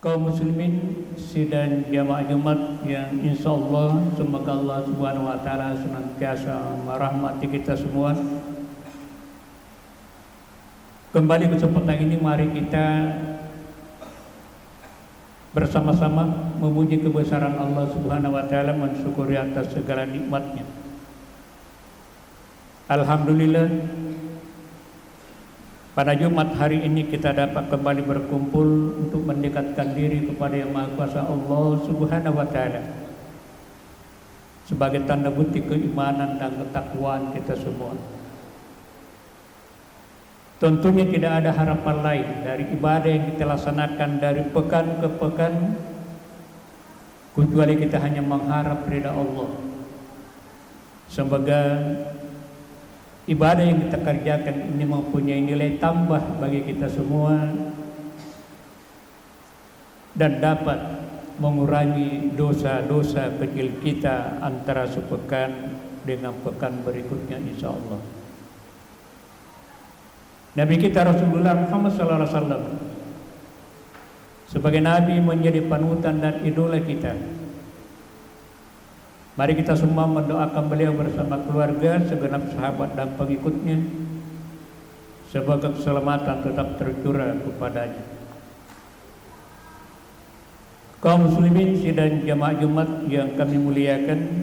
Kaum muslimin sidang jamaah Jumat yang insyaallah semoga Allah Subhanahu wa taala senantiasa merahmati kita semua. Kembali kesempatan ini mari kita bersama-sama memuji kebesaran Allah Subhanahu wa taala, mensyukuri atas segala nikmatnya. Alhamdulillah, pada Jumat hari ini kita dapat kembali berkumpul untuk mendekatkan diri kepada Yang Maha Kuasa Allah Subhanahu wa taala sebagai tanda bukti keimanan dan ketakwaan kita semua. Tentunya tidak ada harapan lain dari ibadah yang kita laksanakan dari pekan ke pekan kecuali kita hanya mengharap ridha Allah. Semoga ibadah yang kita kerjakan ini mempunyai nilai tambah bagi kita semua dan dapat mengurangi dosa-dosa kecil kita antara sepekan dengan pekan berikutnya insyaallah. Nabi kita Rasulullah Muhammad SAW sebagai Nabi menjadi panutan dan idola kita. Mari kita semua mendoakan beliau bersama keluarga, segenap sahabat dan pengikutnya, semoga keselamatan tetap tercurah kepadanya. Kaum muslimin sidang jamaah Jumat yang kami muliakan,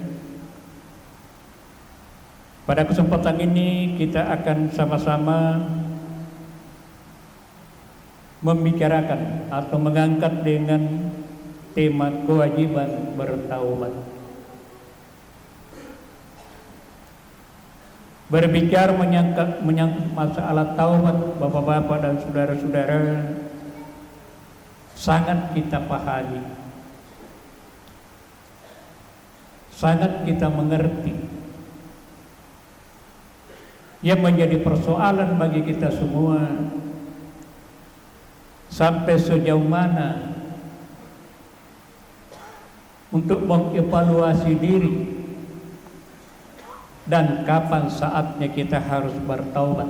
pada kesempatan ini kita akan sama-sama membicarakan atau mengangkat dengan tema kewajiban bertaubat. Berbicara menyangkut masalah taubat, bapak-bapak dan saudara-saudara, sangat kita pahami, sangat kita mengerti. Yang menjadi persoalan bagi kita semua, sampai sejauh mana untuk mengevaluasi diri dan kapan saatnya kita harus bertaubat.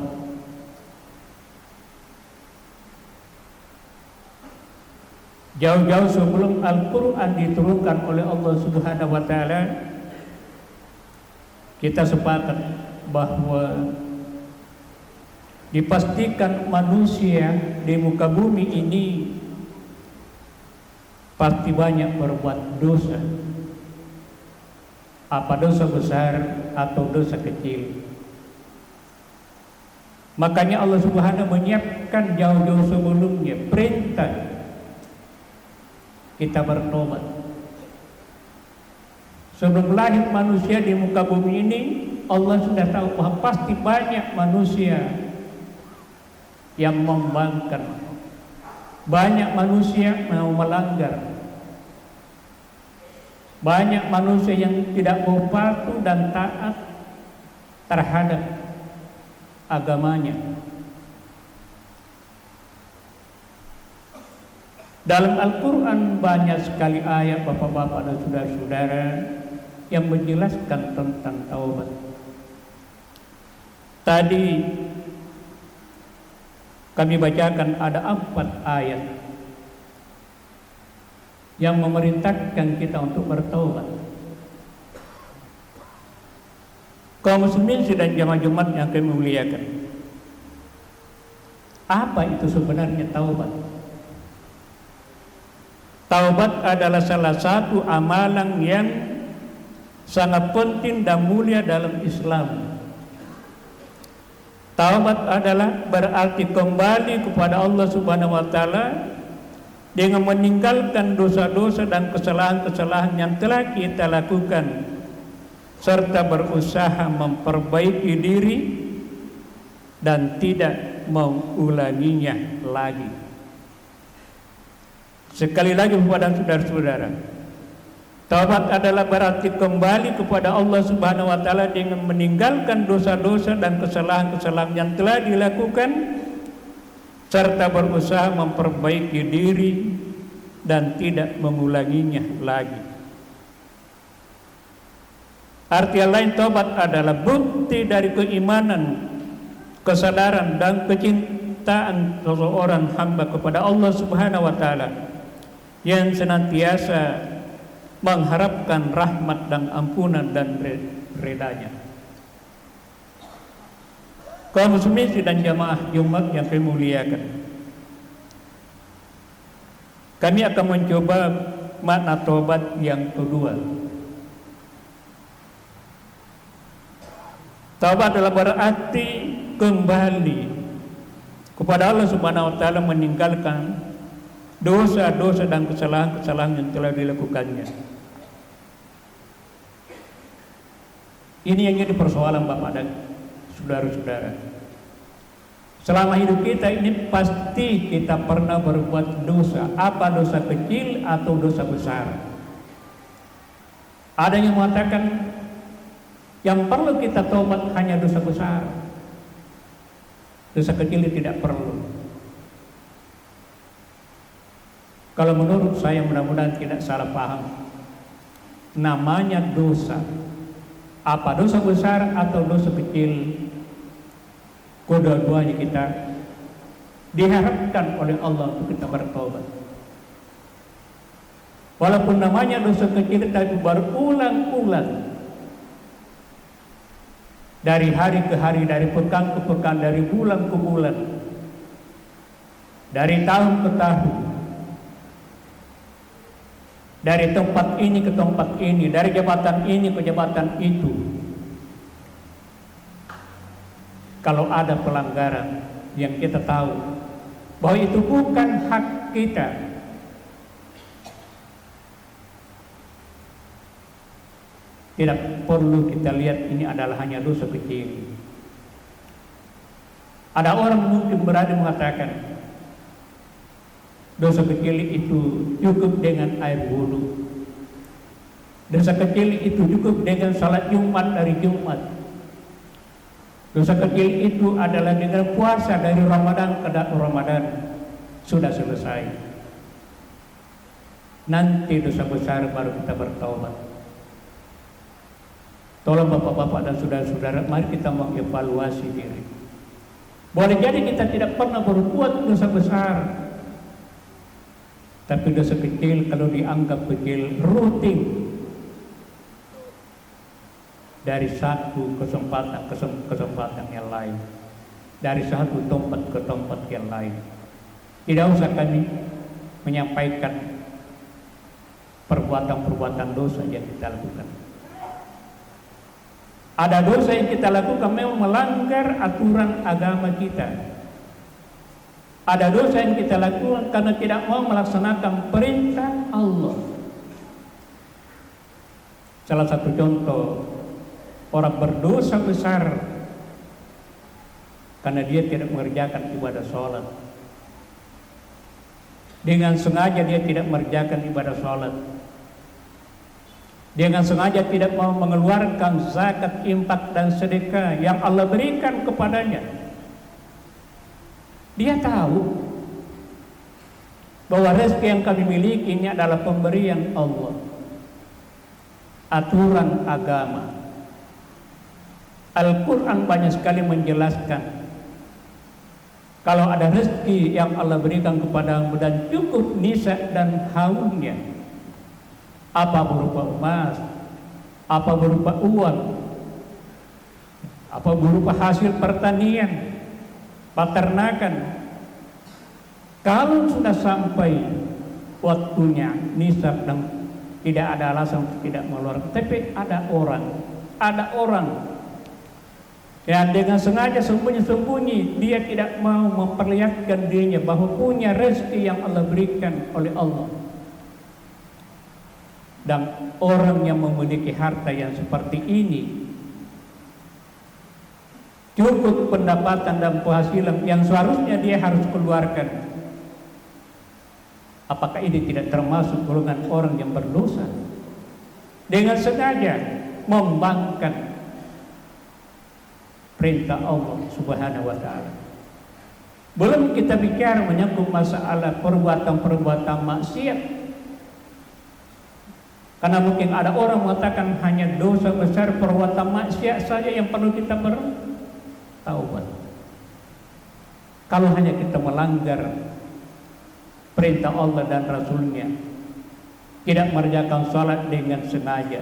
Jauh-jauh sebelum Al-Quran diturunkan oleh Allah Subhanahu wa taala, kita sepakat bahwa dipastikan manusia di muka bumi ini pasti banyak berbuat dosa, apa dosa besar atau dosa kecil. Makanya Allah Subhanahu menyiapkan jauh-jauh sebelumnya perintah kita bertobat. Sebelum lahir manusia di muka bumi ini, Allah sudah tahu bahwa pasti banyak manusia yang membangkang, banyak manusia mau melanggar, banyak manusia yang tidak mau patuh dan taat terhadap agamanya. Dalam Al-Quran banyak sekali ayat bapak-bapak dan saudara-saudara yang menjelaskan tentang taubat. Tadi kami bacakan ada 4 ayat yang memerintahkan kita untuk bertaubat. Kaum muslimin sidang jamaah Jumat yang kami muliakan, apa itu sebenarnya taubat? Taubat adalah salah satu amalan yang sangat penting dan mulia dalam Islam. Taubat adalah berarti kembali kepada Allah Subhanahu wa taala dengan meninggalkan dosa-dosa dan kesalahan-kesalahan yang telah kita lakukan serta berusaha memperbaiki diri dan tidak mengulanginya lagi. Sekali lagi kepada saudara-saudara, taubat adalah berarti kembali kepada Allah Subhanahu wa taala dengan meninggalkan dosa-dosa dan kesalahan-kesalahan yang telah dilakukan serta berusaha memperbaiki diri dan tidak mengulanginya lagi. Arti lain, taubat adalah bukti dari keimanan, kesadaran dan kecintaan seseorang hamba kepada Allah Subhanahu wa taala yang senantiasa mengharapkan rahmat dan ampunan dan redanya. Kaum muslimin dan jamaah Jumat yang kami muliakan, kami akan mencoba makna taubat yang kedua. Taubat adalah berarti kembali kepada Allah Subhanahu wa taala, meninggalkan dosa-dosa dan kesalahan-kesalahan yang telah dilakukannya. Ini yang jadi persoalan Bapak dan saudara-saudara. Selama hidup kita ini pasti kita pernah berbuat dosa, apa dosa kecil atau dosa besar. Ada yang mengatakan yang perlu kita taubat hanya dosa besar, dosa kecil tidak perlu. Kalau menurut saya, mudah-mudahan tidak salah paham, namanya dosa, apa dosa besar atau dosa kecil, kedua-duanya kita diharapkan oleh Allah untuk kita bertobat. Walaupun namanya dosa kecil, tapi berulang-ulang, dari hari ke hari, dari pekan ke pekan, dari bulan ke bulan, dari tahun ke tahun, dari tempat ini ke tempat ini, dari jabatan ini ke jabatan itu. Kalau ada pelanggaran yang kita tahu bahwa itu bukan hak kita, tidak perlu kita lihat ini adalah hanya dosa kecil. Ada orang mungkin berani mengatakan dosa kecil itu cukup dengan air wudu, dosa kecil itu cukup dengan salat Jumat dari Jumat, dosa kecil itu adalah dengan puasa dari Ramadan ke Ramadan, sudah selesai. Nanti dosa besar baru kita bertaubat. Tolong bapak-bapak dan saudara-saudara, mari kita mengevaluasi diri. Boleh jadi kita tidak pernah berbuat dosa besar, tapi dosa kecil kalau dianggap kecil, rutin, dari satu kesempatan ke kesempatan yang lain, dari satu tempat ke tempat yang lain. Tidak usah kami menyampaikan perbuatan-perbuatan dosa yang kita lakukan. Ada dosa yang kita lakukan memang melanggar aturan agama kita. Ada dosa yang kita lakukan karena tidak mau melaksanakan perintah Allah. Salah satu contoh, orang berdosa besar karena dia tidak mengerjakan ibadah sholat. Dengan sengaja dia tidak mengerjakan ibadah sholat. Dengan sengaja tidak mau mengeluarkan zakat, infak dan sedekah yang Allah berikan kepadanya. Dia tahu bahwa rezeki yang kami miliki ini adalah pemberian Allah, aturan agama. Al-Quran banyak sekali menjelaskan kalau ada rezeki yang Allah berikan kepadamu dan cukup nisak dan haulnya, apa berupa emas, apa berupa uang, apa berupa hasil pertanian, peternakan, kalau sudah sampai waktunya nisab dan tidak ada alasan untuk tidak mengeluarkan. Tapi ada orang yang dengan sengaja sembunyi-sembunyi, dia tidak mau memperlihatkan dirinya bahwa punya rezeki yang Allah berikan oleh Allah. Dan orang yang memiliki harta yang seperti ini, cukup pendapatan dan penghasilan yang seharusnya dia harus keluarkan, apakah ini tidak termasuk golongan orang yang berdosa? Dengan sengaja membangkang perintah Allah Subhanahu wa ta'ala. Belum kita bicara menyangkut masalah perbuatan-perbuatan maksiat, karena mungkin ada orang mengatakan hanya dosa besar perbuatan maksiat saja yang perlu kita bertaubat. Kalau hanya kita melanggar perintah Allah dan Rasulnya, tidak mengerjakan sholat dengan sengaja,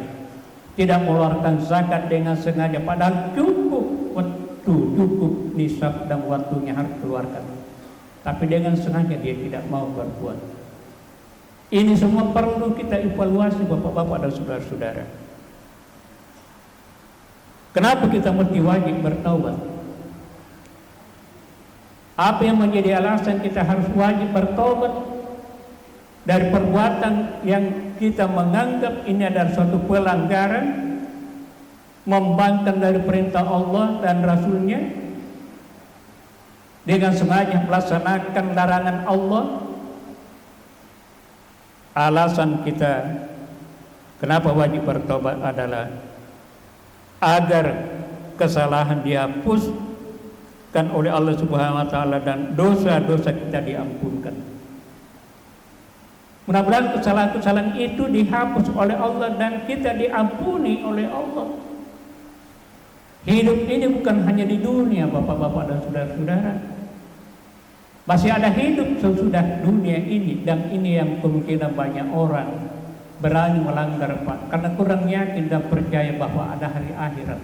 tidak mengeluarkan zakat dengan sengaja, padahal cukup waktu, cukup nisab dan waktunya harus keluarkan, tapi dengan sengaja dia tidak mau berbuat. Ini semua perlu kita evaluasi bapak-bapak dan saudara-saudara. Kenapa kita mesti wajib bertaubat? Apa yang menjadi alasan kita harus wajib bertaubat dari perbuatan yang kita menganggap ini adalah suatu pelanggaran, membangkang dari perintah Allah dan Rasulnya, dengan sengaja melaksanakan larangan Allah? Alasan kita kenapa wajib bertobat adalah agar kesalahan dihapuskan oleh Allah Subhanahu wa taala dan dosa-dosa kita diampunkan. Mudah-mudahan kesalahan-kesalahan itu dihapus oleh Allah dan kita diampuni oleh Allah. Hidup ini bukan hanya di dunia, bapak-bapak dan saudara-saudara. Masih ada hidup sesudah dunia ini, dan ini yang kemungkinan banyak orang berani melanggar, Pak, karena kurang yakin dan percaya bahwa ada hari akhirat.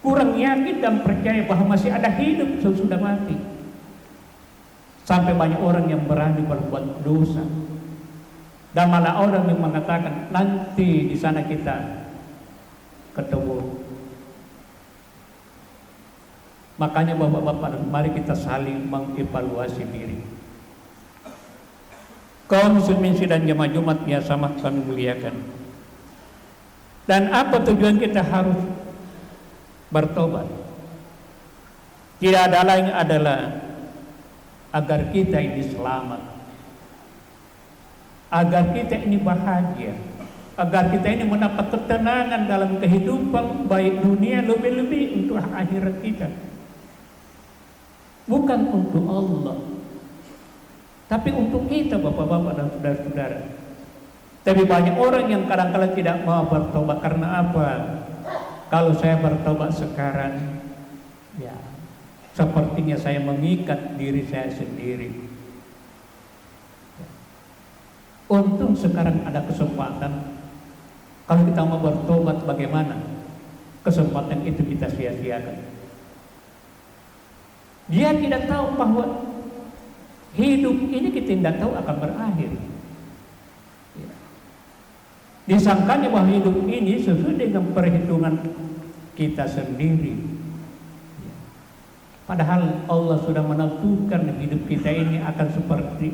Kurang yakin dan percaya bahwa masih ada hidup sesudah mati. Sampai banyak orang yang berani berbuat dosa. Dan malah orang yang mengatakan nanti di sana kita ketemu. Makanya bapak-bapak, mari kita saling mengevaluasi diri. Kaum muslimin dan jemaah Jumat yang sama kami muliakan. Dan apa tujuan kita harus bertobat? Tidak ada lain adalah agar kita ini selamat, agar kita ini bahagia, agar kita ini mendapat ketenangan dalam kehidupan baik dunia, lebih-lebih untuk akhirat kita. Bukan untuk Allah, tapi untuk kita bapak-bapak dan saudara-saudara. Tapi banyak orang yang kadang-kadang tidak mau bertobat. Karena apa? Kalau saya bertobat sekarang, ya sepertinya saya mengikat diri saya sendiri. Untung sekarang ada kesempatan. Kalau kita mau bertobat, bagaimana? Kesempatan itu kita sia-siakan. Dia tidak tahu bahwa hidup ini kita tidak tahu akan berakhir. Disangkanya bahwa hidup ini sesuai dengan perhitungan kita sendiri. Padahal Allah sudah menentukan hidup kita ini akan seperti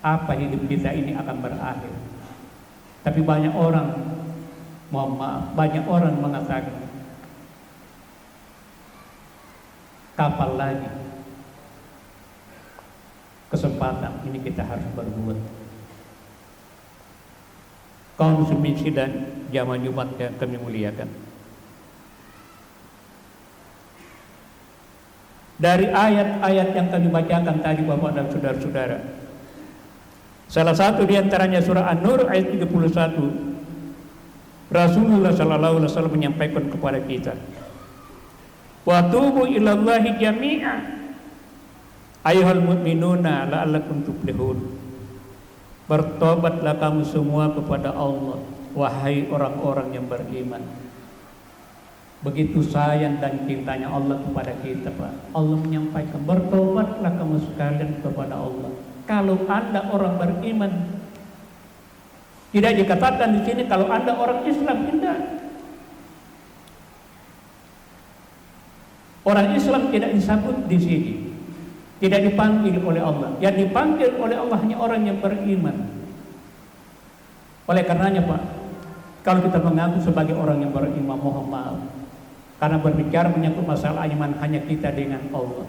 apa, hidup kita ini akan berakhir. Tapi banyak orang, mohon maaf, banyak orang mengatakan, kapan lagi? Kesempatan ini kita harus berbuat. Kaum muslimin dan jamaah Jumat yang kami muliakan. Dari ayat-ayat yang kami bacakan tadi bapak dan saudara-saudara, salah satu diantaranya surah An-Nur ayat 31. Rasulullah sallallahu alaihi wasallam menyampaikan kepada kita, wa tubu ilallahi jami'a ayyuhal mu'minuna la'allakum tuflihun. Bertobatlah kamu semua kepada Allah, wahai orang-orang yang beriman. Begitu sayang dan cintanya Allah kepada kita, Pak. Allah menyampaikan, bertobatlah kamu sekalian kepada Allah. Kalau Anda orang beriman, tidak dikatakan di sini kalau Anda orang Islam, tidak. Orang Islam tidak disebut di sini, tidak dipanggil oleh Allah. Yang dipanggil oleh Allah hanya orang yang beriman. Oleh karenanya, Pak, kalau kita mengaku sebagai orang yang beriman, mohon maaf, karena berbicara menyangkut masalah iman hanya kita dengan Allah.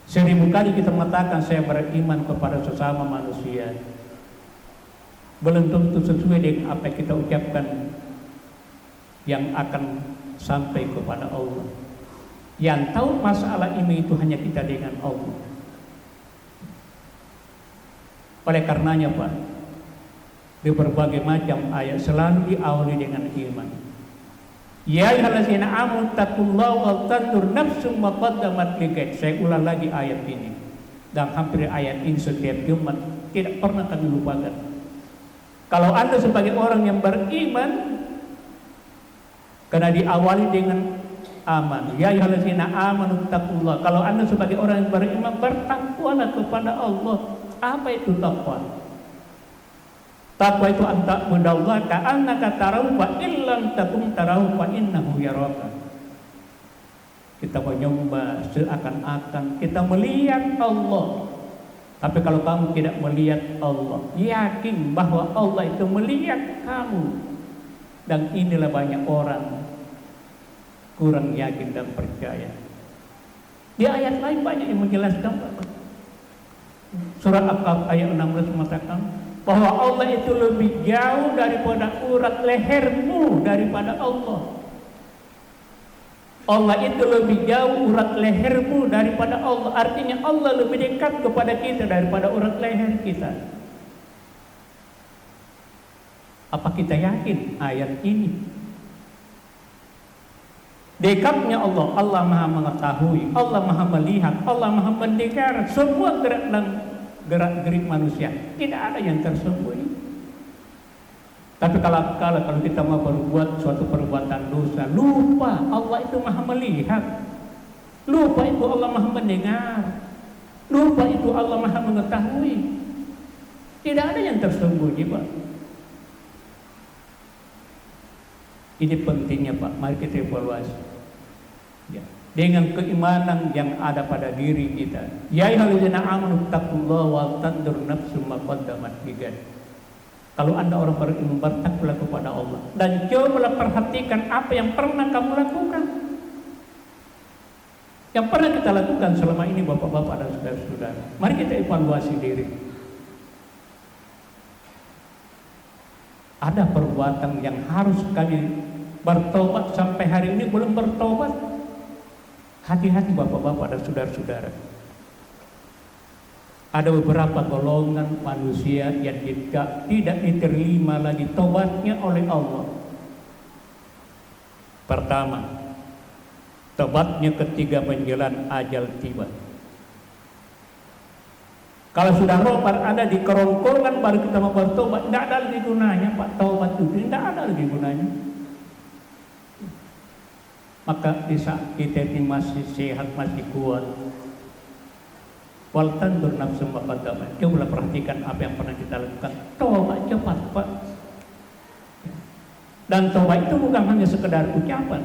1000 kali kita mengatakan saya beriman kepada sesama manusia, belum tentu sesuai dengan apa yang kita ucapkan yang akan sampai kepada Allah. Yang tahu masalah ini itu hanya kita dengan Allah. Oleh karenanya, Pak, di berbagai macam ayat selalu diawali dengan iman. Ya ayyuhallazina amanu taqullaha wal tanzur nafsum ma qaddamat lighad. Saya ulang lagi ayat ini. Dan hampir ayat ini setiap Jumat tidak pernah kami lupakan. Kalau Anda sebagai orang yang beriman, karena diawali dengan aman. Ya ayyuhallazina amanu taqullah. Kalau Anda sebagai orang yang beriman, bertakwalah kepada Allah. Apa itu takwa? Takwa itu anta mudallah ka'annaka tarahu fa illam takum tarahu fa innahu yaraka. Kita menyembah seakan-akan kita melihat Allah. Tapi kalau kamu tidak melihat Allah, yakin bahwa Allah itu melihat kamu. Dan inilah banyak orang kurang yakin dan percaya. Di ayat lain banyak yang menjelaskan. Surat Al-Kahf ayat 16 mengatakan bahwa Allah itu lebih jauh daripada urat lehermu daripada Allah. Allah itu lebih jauh urat lehermu daripada Allah. Artinya Allah lebih dekat kepada kita daripada urat leher kita. Apa kita yakin ayat ini? Dekatnya Allah, Allah Maha mengetahui, Allah Maha melihat, Allah Maha mendengar semua gerak dan gerak-gerik manusia. Tidak ada yang tersembunyi. Tapi kalau kita mau berbuat suatu perbuatan dosa, lupa Allah itu Maha melihat, lupa itu Allah Maha mendengar, lupa itu Allah Maha mengetahui. Tidak ada yang tersembunyi, Pak. Ini pentingnya, Pak. Mari kita evaluasi. Ya. Dengan keimanan yang ada pada diri kita. Ya ayyuhallazina amanu taqullaha wal tanzur nafsum ma qaddamat ligad. Kalau Anda orang beriman, bertakwalah kepada Allah dan cobalah perhatikan apa yang pernah kamu lakukan. Yang pernah kita lakukan selama ini, Bapak-bapak dan saudara-saudara. Mari kita evaluasi diri. Ada perbuatan yang harus kami bertobat sampai hari ini belum bertobat. Hati-hati Bapak-bapak dan saudara-saudara. Ada beberapa golongan manusia yang tidak diterima lagi tobatnya oleh Allah. Pertama, tobatnya ketika menjelang ajal tiba. Kalau sudah robat ada di kerongkongan baru kita mau bertobat, tidak ada lagi gunanya, Pak. Tobat itu tidak ada lagi gunanya. Maka di saat kita ini masih sehat, masih kuat, wal tanzur nafsum ma qaddamat. Cobalah perhatikan apa yang pernah kita lakukan. Tobat cepat, Pak. Dan tobat itu bukan hanya sekedar ucapan.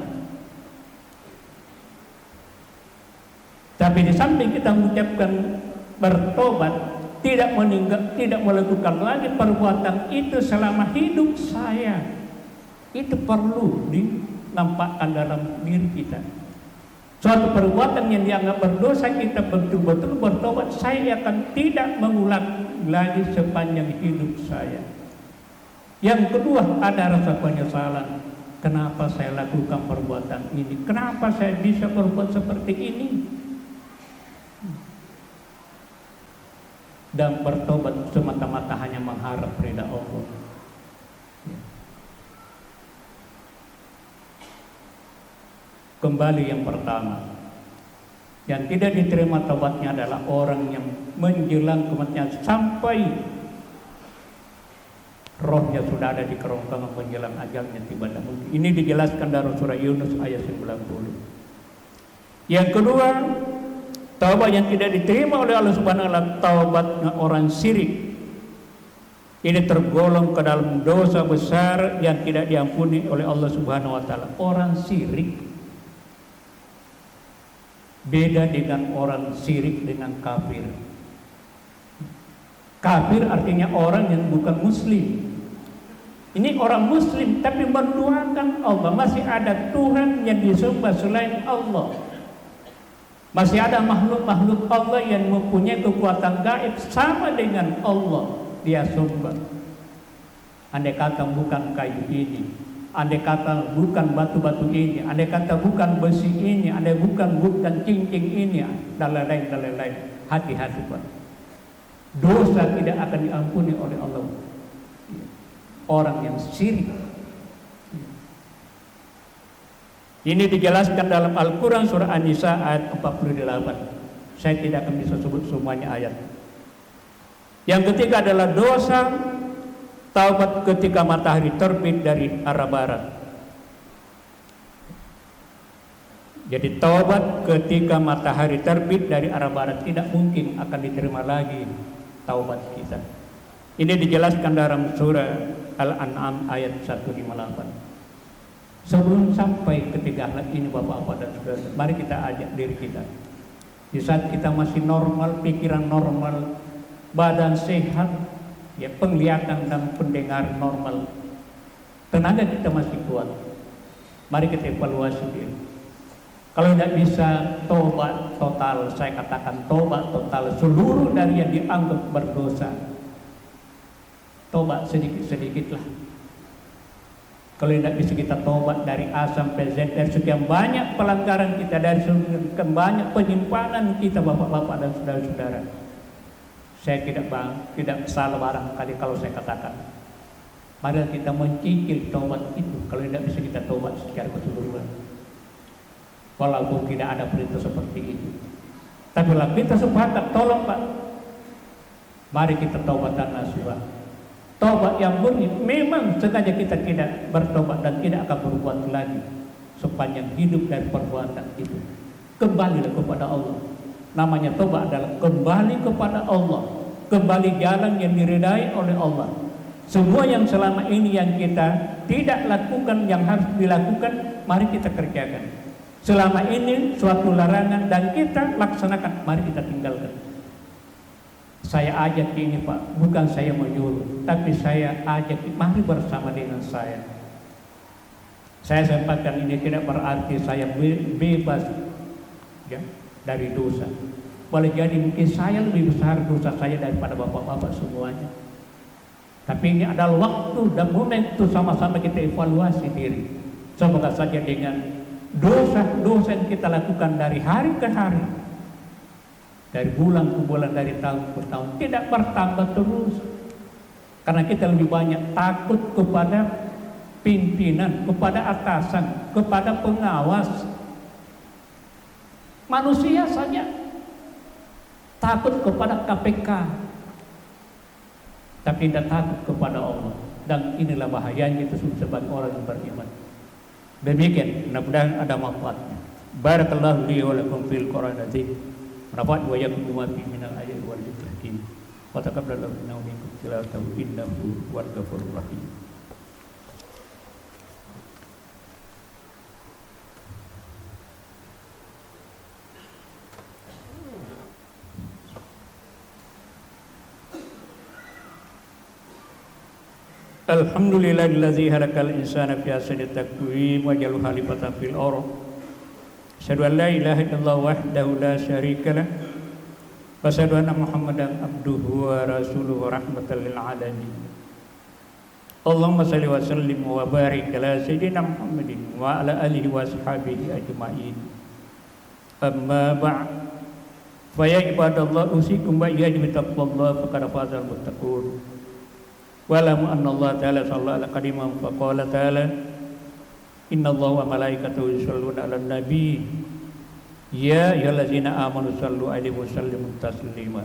Tapi di samping kita mengucapkan bertobat, tidak melakukan lagi perbuatan itu selama hidup saya. Itu perlu dinampakkan dalam diri kita. Suatu perbuatan yang dianggap berdosa, kita betul-betul bertobat. Saya akan tidak mengulang lagi sepanjang hidup saya. Yang kedua, ada rasa penyesalan. Kenapa saya lakukan perbuatan ini? Kenapa saya bisa berbuat seperti ini? Dan bertobat semata-mata hanya mengharap ridha Allah. Kembali yang pertama, yang tidak diterima taubatnya adalah orang yang menjelang kematian sampai rohnya sudah ada di kerongkongan menjelang ajalnya tiba. Ini dijelaskan dalam surah Yunus ayat 90. Yang kedua, taubat yang tidak diterima oleh Allah Subhanahu wa taala, taubatnya orang syirik. Ini tergolong ke dalam dosa besar yang tidak diampuni oleh Allah Subhanahu wa taala. Orang syirik beda dengan orang syirik dengan kafir. Kafir artinya orang yang bukan muslim. Ini orang muslim tapi menduakan Allah. Masih ada Tuhan yang disembah selain Allah. Masih ada makhluk-makhluk Allah yang mempunyai kekuatan gaib sama dengan Allah, dia sembah. Andai kata bukan kayu ini, andai kata bukan batu-batu ini, andai kata bukan besi ini, andai bukan cincin ini, dan lain-lain. Hati-hati, Pak. Dosa tidak akan diampuni oleh Allah. Orang yang syirik. Ini dijelaskan dalam Al-Quran surah An-Nisa ayat 48. Saya tidak akan bisa sebut semuanya ayat. Yang ketiga adalah dosa taubat ketika matahari terbit dari arah barat. Jadi taubat ketika matahari terbit dari arah barat tidak mungkin akan diterima lagi taubat kita. Ini dijelaskan dalam surah Al-An'am ayat 158. Sebelum sampai ketiga hal ini Bapak-bapak dan saudara, mari kita ajak diri kita. Di saat kita masih normal, pikiran normal, badan sehat, ya penglihatan dan pendengar normal, tenaga kita masih kuat. Mari kita evaluasi diri. Kalau tidak bisa tobat total, saya katakan tobat total seluruh dari yang dianggap berdosa. Tobat sedikit-sedikitlah. Kalau tidak bisa kita tobat dari A sampai Z, dari sekian banyak pelanggaran kita, dari sekian banyak penyimpangan kita Bapak-bapak dan saudara-saudara, saya tidak salah barangkali kalau saya katakan, mari kita mencicil tobat itu. Kalau tidak bisa kita tobat secara keseluruhan, walaupun tidak ada perintah seperti itu. Tapi kalau kita sepakat, tolong Pak, mari kita taubat nasuha. Taubat yang murni. Memang sengaja kita tidak bertobat dan tidak akan berbuat lagi sepanjang hidup dari perbuatan itu. Kembalilah kepada Allah. Namanya taubat adalah kembali kepada Allah, kembali jalan yang diridai oleh Allah. Semua yang selama ini yang kita tidak lakukan, yang harus dilakukan, mari kita kerjakan. Selama ini suatu larangan dan kita laksanakan, mari kita tinggalkan. Saya ajak ini Pak, bukan saya menyuruh, tapi saya ajak, mari bersama dengan saya. Saya sampaikan ini tidak berarti saya bebas ya, dari dosa. Boleh jadi mungkin saya lebih besar dosa saya daripada bapak-bapak semuanya. Tapi ini adalah waktu dan momentum sama-sama kita evaluasi diri. Semoga saja dengan dosa-dosa yang kita lakukan dari hari ke hari, dari bulan ke bulan, dari tahun ke tahun, tidak bertambah terus. Karena kita lebih banyak takut kepada pimpinan, kepada atasan, kepada pengawas. Manusia saja takut kepada KPK, tapi tidak takut kepada Allah. Dan inilah bahayanya itu sebagai orang yang beriman. Demikian, mudah-mudahan ada manfaatnya. Barakallahu li wa lakum fil Qur'an azim. Nafa'ani wa iyyakum bima fihi minal ayati wal dzikril hakim. Wa taqabbalallahu minna wa minkum tilawatahu innahu huwal ghafurur rahim. Alhamdulillahillazi halaqal insana fi ahsani taqwim wa ja'ala khalifatan fil ardh. Asyhadu an la ilaha illallah wahdahu la syarika lah wa asyhadu anna Muhammadan abduhu wa rasuluhu rahmatan lil alamin. Allahumma shalli wa sallim wa barik ala sayyidina Muhammadin wa ala alihi wa sahbihi ajma'in. Amma ba'd. Fa ya ibadallah usikum wa iyyakum bittaqwallah faqad fazal muttaqun. Wa'lamu anna Allah ta'ala sallallahu ala qadiman fa qala ta'ala inna Allah wa malaikatahu yusholluna 'alan nabi ya ayyuhallazina amanu shallu 'alaihi wa sallimu taslima.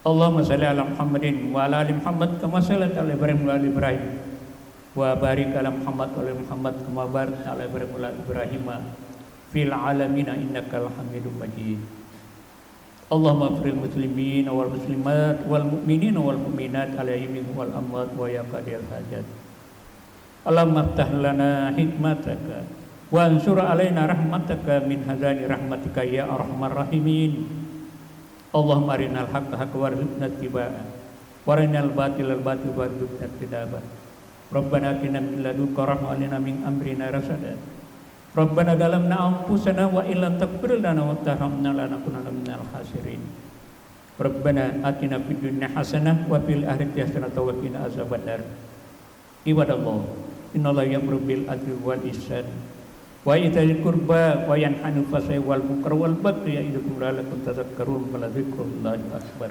Allahumma shalli 'ala Muhammadin wa 'ala ali Muhammad kama shallaita 'ala Ibrahim wa 'ala Ibrahim wa barik 'ala Muhammad wa 'ala Muhammad kama barakta 'ala Ibrahim wa 'ala Ibrahim fil 'alamin innakal Hamidum Majid. Allahumma ighfirlil muslimin wal muslimat wal mu'minin wal mu'minat alaihim wal amwat wa ya qadil hajat. Allahumma iftah lana hikmataka wa ansur alaina rahmataka min hazani rahmatika ya arhamar rahimin. Allahumma arinal haqqa haqqa warzuqna ittiba'a wa arinal batila batil warzuqna ijtinaba. Rabbana atina min ladunka rahmatan wa lana min amrina rasada. Rabbana zalamna anfusana wa illam taghfir lana wa tarhamna lanakunanna minal khasirin. Rabbana atina fid dunya hasanah wa fil akhirati hasanah wa qina azabannar. Ibadallah, innallaha ya'muru bil adli wal ihsan wa ita'i qurba wa yanha 'anil fahsya'i wal munkar wal baghi ya'idukum la'allakum tadhakkarun. Wa la dzikrullahi akbar.